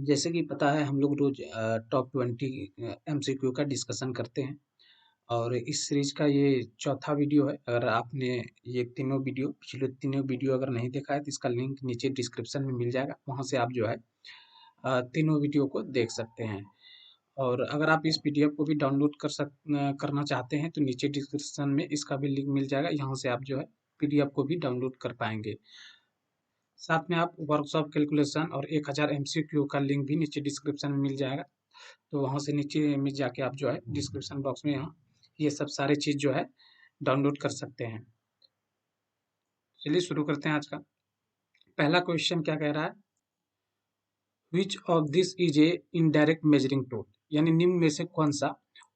जैसे कि पता है हम लोग रोज टॉप 20 एमसीक्यू का डिस्कशन करते हैं और इस सीरीज का ये चौथा वीडियो है। अगर आपने ये तीनों वीडियो पिछले तीनों वीडियो अगर नहीं देखा है तो इसका लिंक नीचे डिस्क्रिप्शन में मिल जाएगा, वहाँ से आप जो है तीनों वीडियो को देख सकते हैं। और अगर आप इस पीडीएफ को भी डाउनलोड करना चाहते हैं तो नीचे डिस्क्रिप्शन में इसका भी लिंक मिल जाएगा, यहाँ से आप जो है पीडीएफ को भी डाउनलोड कर पाएंगे। साथ में आप वर्कशॉप कैलकुलेशन और 1000 एमसीक्यू का लिंक भी नीचे डिस्क्रिप्शन में मिल जाएगा, तो वहाँ से नीचे में जाके आप जो है डिस्क्रिप्शन बॉक्स में यहाँ ये सब सारे चीज़ जो है डाउनलोड कर सकते हैं। चलिए शुरू करते हैं आज का। पहला क्वेश्चन क्या कह रहा है, which of this is a indirect measuring tool, यानी निम्न में से कौन सा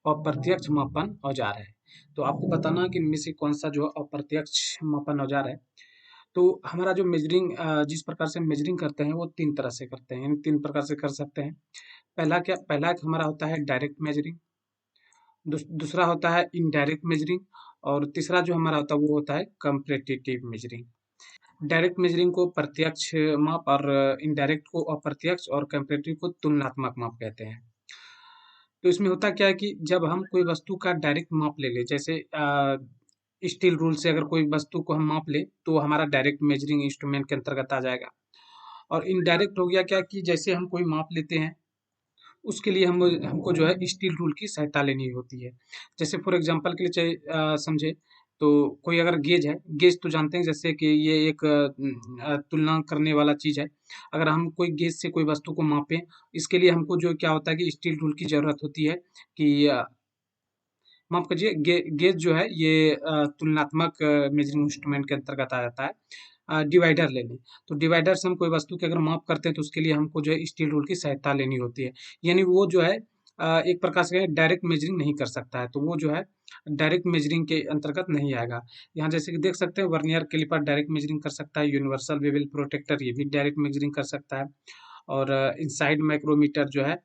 अप्रत्यक्ष मापन औजार है। तो आपको बताना है कि इनमें से कौन सा जो अप्रत्यक्ष मापन औजार है। तो हमारा जो मेजरिंग जिस प्रकार से मेजरिंग करते हैं वो तीन तरह से करते हैं, यानी तीन प्रकार से कर सकते हैं। पहला एक हमारा होता है डायरेक्ट मेजरिंग, दूसरा होता है इनडायरेक्ट मेजरिंग, और तीसरा जो हमारा होता है वो होता है कंपैरेटिव मेजरिंग। डायरेक्ट मेजरिंग को प्रत्यक्ष माप और इनडायरेक्ट को अप्रत्यक्ष और कंपैरेटिव को तुलनात्मक माप कहते हैं। तो इसमें होता क्या है कि जब हम कोई वस्तु का डायरेक्ट माप ले ले, जैसे स्टील रूल से अगर कोई वस्तु को हम माप ले तो हमारा डायरेक्ट मेजरिंग इंस्ट्रूमेंट के अंतर्गत आ जाएगा। और इनडायरेक्ट हो गया क्या कि जैसे हम कोई माप लेते हैं उसके लिए हमको जो है स्टील रूल की सहायता लेनी होती है। जैसे फॉर एग्जांपल के लिए समझे तो कोई अगर गेज है, गेज तो जानते हैं जैसे कि ये एक तुलना करने वाला चीज़ है। अगर हम कोई गेज से कोई वस्तु को मापें, इसके लिए हमको जो क्या होता है कि स्टील रूल की ज़रूरत होती है कि माफ कीजिए, गेज जो है ये तुलनात्मक मेजरिंग इंस्ट्रूमेंट के अंतर्गत आ जाता है। डिवाइडर ले लें, तो डिवाइडर से हम कोई वस्तु की अगर माप करते हैं तो उसके लिए हमको जो है स्टील रूल की सहायता लेनी होती है। यानी वो जो है एक प्रकार से डायरेक्ट मेजरिंग नहीं कर सकता है, तो वो जो है डायरेक्ट मेजरिंग के अंतर्गत नहीं आएगा। यहाँ जैसे कि देख सकते हैं वर्नियर कैलिपर डायरेक्ट मेजरिंग कर सकता है, यूनिवर्सल बेवल प्रोटेक्टर ये भी डायरेक्ट मेजरिंग कर सकता है, और इनसाइड माइक्रोमीटर जो है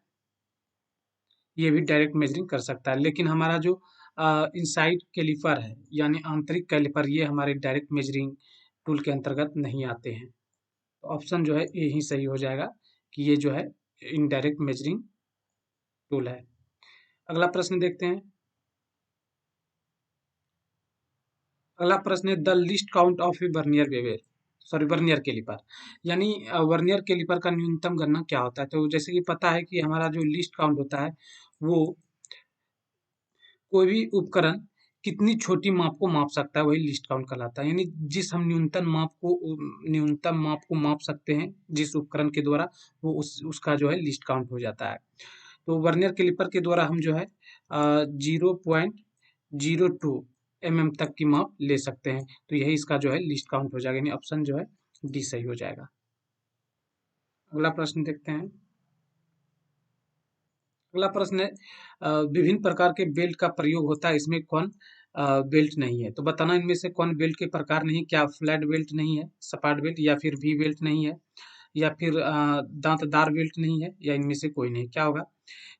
ये भी डायरेक्ट मेजरिंग कर सकता है। लेकिन हमारा जो इनसाइड कैलिपर है यानी आंतरिक कैलिपर, ये हमारे डायरेक्ट मेजरिंग टूल के अंतर्गत नहीं आते हैं। तो ऑप्शन जो है ये ही सही हो जाएगा कि ये जो है इनडायरेक्ट मेजरिंग टूल है। अगला प्रश्न देखते हैं। अगला प्रश्न है, the least count of a vernier bevel, sorry vernier caliper, यानी वर्नियर कैलिपर का न्यूनतम गणना क्या होता है। तो जैसे कि पता है कि हमारा जो लिस्ट काउंट होता है वो कोई भी उपकरण कितनी छोटी माप को माप सकता है वही लिस्ट काउंट कहलाता है। यानी जिस हम न्यूनतम माप को माप सकते हैं जिस उपकरण के द्वारा, वो उसका जो है लिस्ट काउंट हो जाता है। तो वर्नियर कैलिपर के द्वारा हम जो है 0.02 mm तक की माप ले सकते हैं, तो यही इसका जो है लिस्ट काउंट हो जाएगा, यानी ऑप्शन जो है डी सही हो जाएगा। अगला प्रश्न देखते हैं। अगला प्रश्न है, विभिन्न प्रकार के बेल्ट का प्रयोग होता है, इसमें कौन बेल्ट नहीं है। तो बताना इनमें से कौन बेल्ट के प्रकार नहीं, क्या फ्लैट बेल्ट नहीं है, सपाट बेल्ट, या फिर वी बेल्ट नहीं है, या फिर दांतदार बेल्ट नहीं है, या इनमें से कोई नहीं। क्या होगा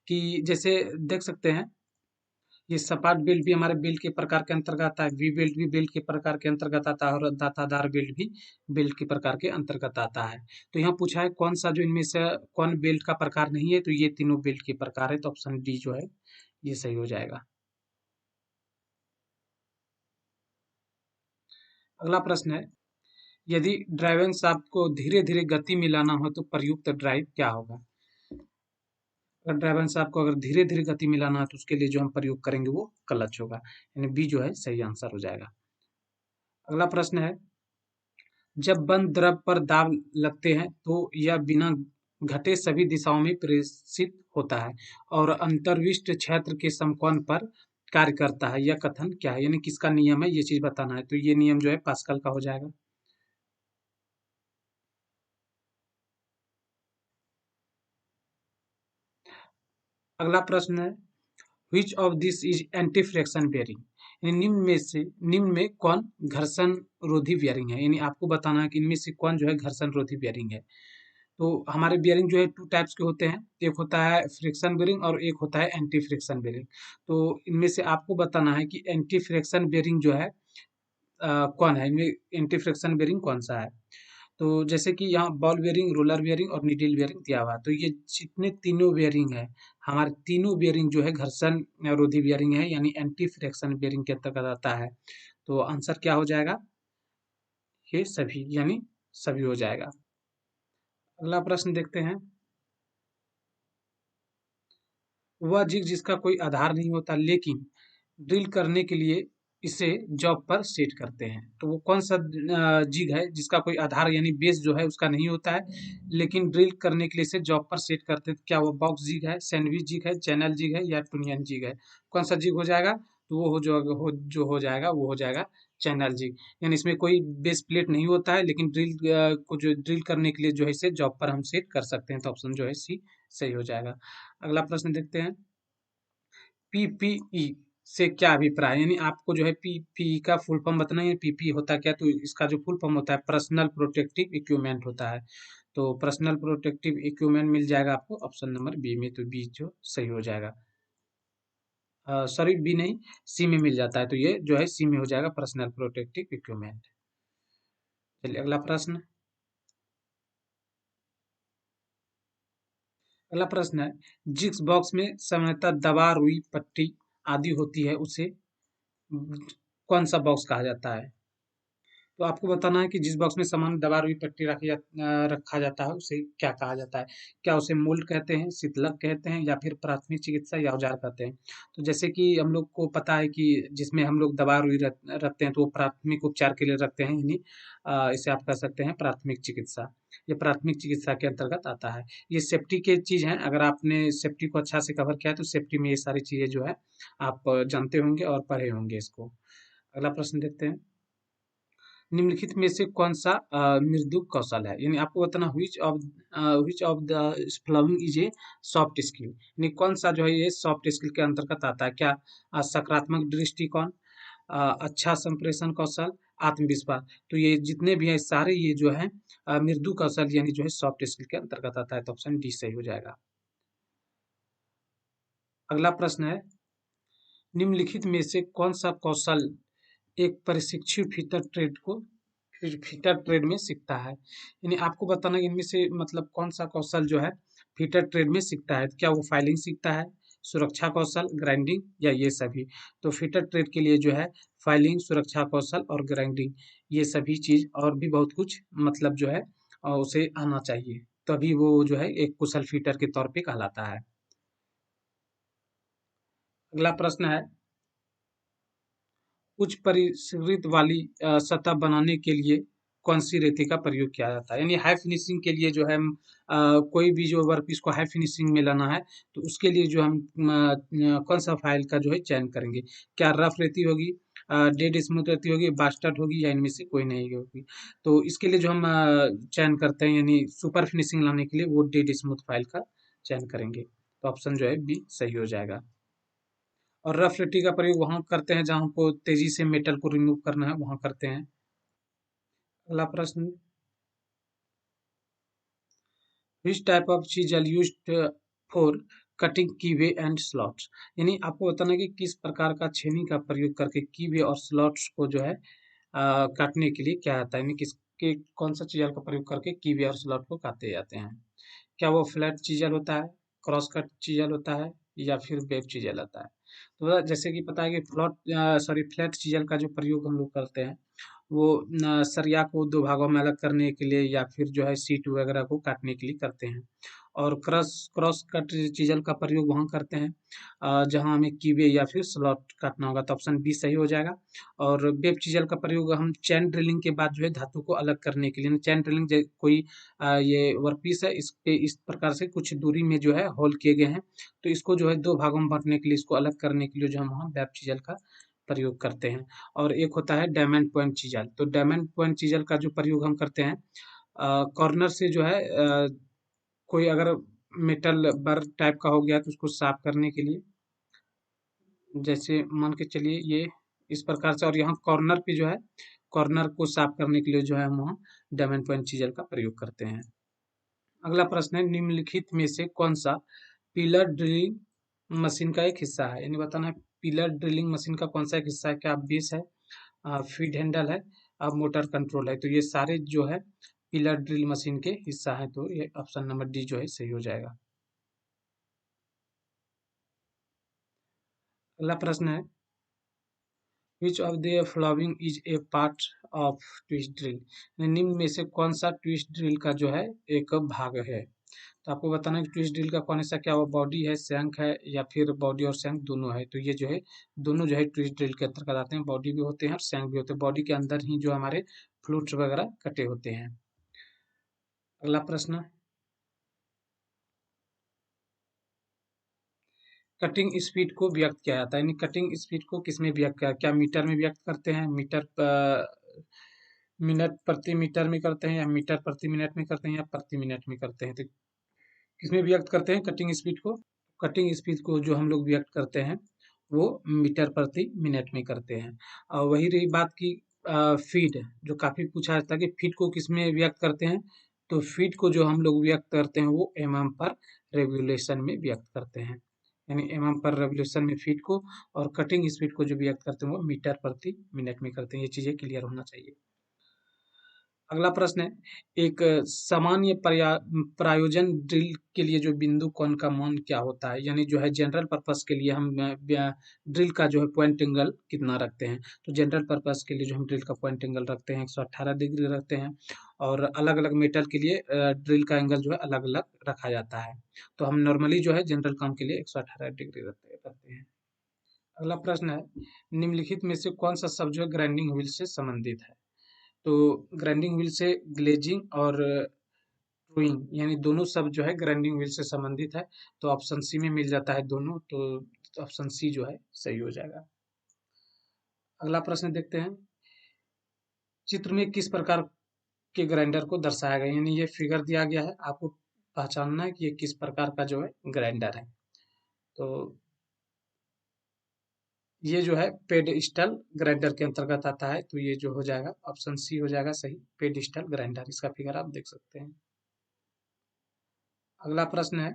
कि जैसे देख सकते हैं ये सपाट बेल्ट भी हमारे बेल्ट के प्रकार के अंतर्गत आता है, वी बेल्ट भी बेल्ट के प्रकार के अंतर्गत आता है, और दांतादार बेल्ट भी बेल्ट के प्रकार के अंतर्गत आता है। तो यहाँ पूछा है कौन सा जो इनमें से कौन बेल्ट का प्रकार नहीं है, तो ये तीनों बेल्ट के प्रकार है, तो ऑप्शन डी जो है ये सही हो जाएगा। अगला प्रश्न है, यदि ड्राइविंग शाफ्ट को धीरे धीरे गति मिलाना हो तो प्रयुक्त ड्राइव क्या होगा। अगर ड्राइविंग शाफ्ट को अगर धीरे धीरे गति मिलाना है तो उसके लिए जो हम प्रयोग करेंगे वो क्लच होगा, यानी बी जो है सही आंसर हो जाएगा। अगला प्रश्न है, जब बंद द्रव पर दाब लगते हैं तो यह बिना घटे सभी दिशाओं में प्रेषित होता है और अंतर्विष्ट क्षेत्र के समकोण पर कार्य करता है। यह कथन क्या है, यानी किसका नियम है, ये चीज बताना है। तो ये नियम जो है पास्कल का हो जाएगा। अगला प्रश्न है, which of this is anti friction bearing, यानी निम्न में कौन घर्षण रोधी बेयरिंग है। यानी आपको बताना है कि इनमें से कौन जो है घर्षण रोधी बेयरिंग है। तो हमारे बियरिंग जो है टू टाइप्स के होते हैं, एक होता है फ्रिक्शन बेयरिंग और एक होता है एंटी फ्रिक्शन बेयरिंग। तो इनमें से आपको बताना है कि एंटी फ्रिक्शन बेयरिंग जो है कौन है, इनमें एंटी फ्रिक्शन बेयरिंग कौन सा है। तो जैसे कि यहाँ बॉल बेयरिंग, रोलर बेयरिंग और नीडल बेयरिंग दिया हुआ है। तो ये जितने तीनों बेयरिंग है, हमारे तीनों बेयरिंग जो है घर्षण रोधी बेयरिंग है, यानी एंटी फ्रिक्शन बेयरिंग के अंतर्गत आता है। तो आंसर क्या हो जाएगा? ये सभी, यानी सभी हो जाएगा। अगला प्रश्न देखते हैं। वह जिग जिसका कोई आधार नहीं होता, लेकिन ड्रिल करने के लिए इसे जॉब पर सेट करते हैं। तो वो कौन सा जिग है जिसका कोई आधार यानी बेस जो है उसका नहीं होता है, लेकिन ड्रिल करने के लिए इसे जॉब पर सेट करते हैं? क्या वो बॉक्स जिग है, सैंडविच जिग है, चैनल जिग है या टूनियन जिग है? कौन सा जिग हो जाएगा? तो वो जो हो जाएगा वो हो जाएगा चैनल जिग। यानी इसमें कोई बेस प्लेट नहीं होता है, लेकिन ड्रिल को जो ड्रिल करने के लिए जो है इसे जॉब पर हम सेट कर सकते हैं। तो ऑप्शन जो है सी सही हो जाएगा। अगला प्रश्न देखते हैं। पीपीई से क्या अभिप्राय है? यानी आपको जो है पीपीई का फुल फॉर्म बताना है। पीपीई होता क्या? तो इसका जो फुल फॉर्म होता है पर्सनल प्रोटेक्टिव इक्विपमेंट होता है। तो पर्सनल प्रोटेक्टिव इक्विपमेंट मिल जाएगा आपको ऑप्शन नंबर बी में। तो बी जो सही हो जाएगा। सॉरी, बी नहीं, सी में मिल जाता है। तो ये जो है सी में हो जाएगा पर्सनल प्रोटेक्टिव इक्विपमेंट। चलिए अगला प्रश्न। अगला प्रश्न है, जिस बॉक्स में सामान्यतः दवा, रुई, पट्टी आदि होती है उसे कौन सा बॉक्स कहा जाता है? तो आपको बताना है कि जिस बॉक्स में सामान दवा, रुई, पट्टी रखा जाता है उसे क्या कहा जाता है? क्या उसे मोल्ड कहते हैं, शीतलक कहते हैं या फिर प्राथमिक चिकित्सा या औजार कहते हैं? तो जैसे कि हम लोग को पता है कि जिसमें हम लोग दवा, रुई रखते हैं तो वो प्राथमिक उपचार के लिए रखते हैं, यानी इसे आप कह सकते हैं प्राथमिक चिकित्सा। ये प्राथमिक चिकित्सा के अंतर्गत आता है। ये सेफ्टी के चीज़ हैं। अगर आपने सेफ्टी को अच्छा से कवर किया है तो सेफ्टी में ये सारी चीज़ें जो है आप जानते होंगे और पढ़े होंगे इसको। अगला प्रश्न देखते हैं। निम्नलिखित में से कौन सा मृदु कौशल है? यानी आपको बताना which of the following is a soft skill. यानी कौन सा जो है ये सॉफ्ट स्किल के अंतर्गत आता है? क्या सकारात्मक दृष्टिकोण, अच्छा संप्रेषण कौशल, आत्मविश्वास? तो ये जितने भी हैं सारे ये जो है मृदु कौशल यानी जो है सॉफ्ट स्किल के अंतर्गत आता है। तो ऑप्शन डी सही हो जाएगा। अगला प्रश्न है, निम्नलिखित में से कौन सा कौशल एक प्रशिक्षु फीटर ट्रेड में सीखता है? यानी आपको बताना है इनमें से मतलब कौन सा कौशल जो है फीटर ट्रेड में सीखता है? क्या वो फाइलिंग सीखता है, सुरक्षा कौशल, ग्राइंडिंग या ये सभी? तो फीटर ट्रेड के लिए जो है फाइलिंग, सुरक्षा कौशल और ग्राइंडिंग ये सभी चीज और भी बहुत कुछ मतलब जो है उसे आना चाहिए, तभी वो जो है एक कुशल फीटर के तौर पे कहलाता है। अगला प्रश्न है, उच्च परिशुद्धता वाली सतह बनाने के लिए कौन सी रेती का प्रयोग किया जाता है? यानी हाई फिनिशिंग के लिए जो है हम कोई भी जो वर्कपीस को हाई फिनिशिंग में लाना है तो उसके लिए जो हम कौन सा फाइल का जो है चयन करेंगे? क्या रफ रेती होगी, डेड स्मूथ रेती होगी, बास्टर्ड होगी या इनमें से कोई नहीं होगी? तो इसके लिए जो हम चयन करते हैं यानी सुपर फिनिशिंग लाने के लिए वो डेड स्मूथ फाइल का चयन करेंगे। तो ऑप्शन जो है बी सही हो जाएगा। और रफ रेती का प्रयोग वहाँ करते हैं जहाँ हमको तेजी से मेटल को रिमूव करना है, वहाँ करते हैं। अगला प्रश्न, which type of chisel used for cutting कीवे and slots? यानी आपको बताना है कि किस प्रकार का छेनी का प्रयोग करके कीवे और स्लॉट्स को जो है काटने के लिए क्या आता है? यानी किसके कौन सा चीजल का प्रयोग करके कीवे और स्लॉट को काटे जाते हैं? क्या वो फ्लैट चीजल होता है, क्रॉस कट चीजल होता है या फिर वेब चीजल होता है? तो जैसे कि पता है कि फ्लैट चीजल का जो प्रयोग हम लोग करते हैं वो सरिया को दो भागों में अलग करने के लिए या फिर जो है सीट वगैरह को काटने के लिए करते हैं। और क्रॉस क्रॉस कट चीजल का प्रयोग वहाँ करते हैं जहाँ हमें कीवे या फिर स्लॉट काटना होगा। तो ऑप्शन बी सही हो जाएगा। और वेब चीजल का प्रयोग हम चैन ड्रिलिंग के बाद जो है धातु को अलग करने के लिए, चैन ड्रिलिंग कोई ये वर्कपीस है, इस पे इस प्रकार से कुछ दूरी में जो है होल किए गए हैं, तो इसको जो है दो भागों में बांटने के लिए, इसको अलग करने के लिए जो हम वहाँ वेब चीजल का प्रयोग करते हैं। और एक होता है डायमंड पॉइंट चीजल। तो डायमंड पॉइंट चीजल का जो प्रयोग हम करते हैं कॉर्नर से जो है कोई अगर मेटल बर टाइप का हो गया तो उसको साफ करने के लिए, जैसे मान के चलिए ये इस प्रकार से, और यहाँ कॉर्नर पे जो है कॉर्नर को साफ करने के लिए जो है हम वहाँ डायमंड पॉइंट चीजल का प्रयोग करते हैं। अगला प्रश्न है, निम्नलिखित में से कौन सा पिलर ड्रिलिंग मशीन का एक हिस्सा है? यानी बताना है पिलर ड्रिलिंग मशीन का कौन सा एक हिस्सा है? क्या बेस है, फीड हैंडल है, अब मोटर कंट्रोल है? तो ये सारे जो है पिलर ड्रिल मशीन के हिस्सा है, तो ये ऑप्शन नंबर डी जो है सही हो जाएगा। अगला प्रश्न है, which of the following is a part of twist drill, निम्न में से कौन सा ट्विस्ट ड्रिल का जो है एक भाग है। तो आपको बताना है कि ट्विस्ट ड्रिल का कौन सा, क्या वो बॉडी है, शैंक है, या फिर बॉडी और शैंक दोनों है। तो ये जो है दोनों जो है ट्विस्ट ड्रिल के अंतर्गत आते हैं, बॉडी भी होते हैं और शैंक भी होते हैं। बॉडी के अंदर ही जो हमारे फ्लूट्स वगैरह कटे होते हैं। अगला प्रश्न, कटिंग स्पीड को व्यक्त किया जाता है, यानी कटिंग स्पीड को किसमें व्यक्त किया, क्या मीटर में व्यक्त करते हैं, मिनट प्रति मीटर में करते हैं, या मीटर प्रति मिनट में करते हैं, या प्रति मिनट में करते हैं। तो किसमें व्यक्त करते हैं कटिंग स्पीड को, कटिंग स्पीड को जो हम लोग व्यक्त करते हैं वो मीटर प्रति मिनट में करते हैं। और वही रही बात की फीड, जो काफी पूछा जाता है कि फीड को किसमें व्यक्त करते हैं। तो फीड को जो हम लोग व्यक्त करते हैं वो पर रेवोल्यूशन में व्यक्त करते हैं, यानी पर रेवोल्यूशन में फीड को, और कटिंग स्पीड को जो व्यक्त करते हैं वो मीटर प्रति मिनट में करते हैं। ये चीजें क्लियर होना चाहिए। अगला प्रश्न है, एक सामान्य प्रायोजन ड्रिल के लिए जो बिंदु कोण का मान क्या होता है, यानी जो है जनरल पर्पस के लिए हम ड्रिल का जो है पॉइंट एंगल कितना रखते हैं। तो जनरल पर्पस के लिए जो हम ड्रिल का पॉइंट एंगल रखते हैं 118 डिग्री रखते हैं, और अलग अलग मेटल के लिए ड्रिल का एंगल जो है अलग अलग रखा जाता है। तो हम नॉर्मली जो है जनरल काम के लिए 118 डिग्री रखते हैं। अगला प्रश्न है, निम्नलिखित में से कौन सा शब्द जो है ग्राइंडिंग व्हील से संबंधित है। तो ग्राइंडिंग व्हील से ग्लेजिंग और ट्रूइंग, यानी दोनों शब्द जो है ग्राइंडिंग व्हील से संबंधित है। तो ऑप्शन सी में मिल जाता है दोनों, तो ऑप्शन सी जो है सही हो जाएगा। अगला प्रश्न देखते हैं, चित्र में किस प्रकार के ग्राइंडर को दर्शाया गया, यानी ये फिगर दिया गया है, आपको पहचानना है कि ये किस प्रकार का जो है ग्राइंडर है। तो ये जो है पेडस्टल ग्राइंडर के अंतर्गत आता है, तो ये जो हो जाएगा ऑप्शन सी हो जाएगा सही, पेडस्टल ग्राइंडर। इसका फिगर आप देख सकते हैं। अगला प्रश्न है,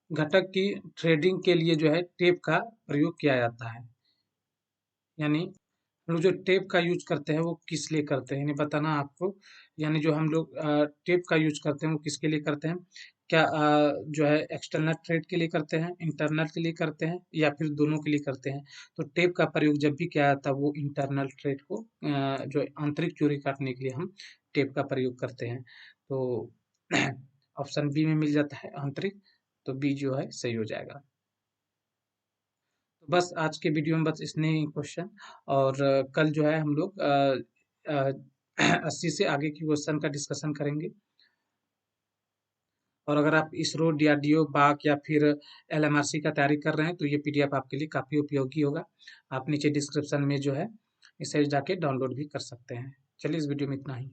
घटक की थ्रेडिंग के लिए जो है टेप का प्रयोग किया जाता है, यानी हम लोग जो टेप का यूज करते हैं वो किस लिए करते हैं, यानी बताना आपको। यानी जो हम लोग टेप का यूज करते हैं वो किसके लिए करते हैं, क्या जो है एक्सटर्नल थ्रेड के लिए करते हैं, इंटरनल के लिए करते हैं, या फिर दोनों के लिए करते हैं। तो टेप का प्रयोग जब भी किया जाता है वो इंटरनल थ्रेड को जो आंतरिक चूड़ी काटने के लिए हम टेप का प्रयोग करते हैं। तो ऑप्शन बी में मिल जाता है आंतरिक, तो बी जो है सही हो जाएगा। तो बस आज के वीडियो में बस इतने ही क्वेश्चन, और कल जो है हम लोग 80 से आगे की क्वेश्चन का डिस्कशन करेंगे। और अगर आप इसरो, डीआरडीओ, बाक या फिर एलएमआरसी का तैयारी कर रहे हैं तो ये पीडीएफ आपके लिए काफ़ी उपयोगी होगा। आप नीचे डिस्क्रिप्शन में जो है इसे जाके डाउनलोड भी कर सकते हैं। चलिए इस वीडियो में इतना ही।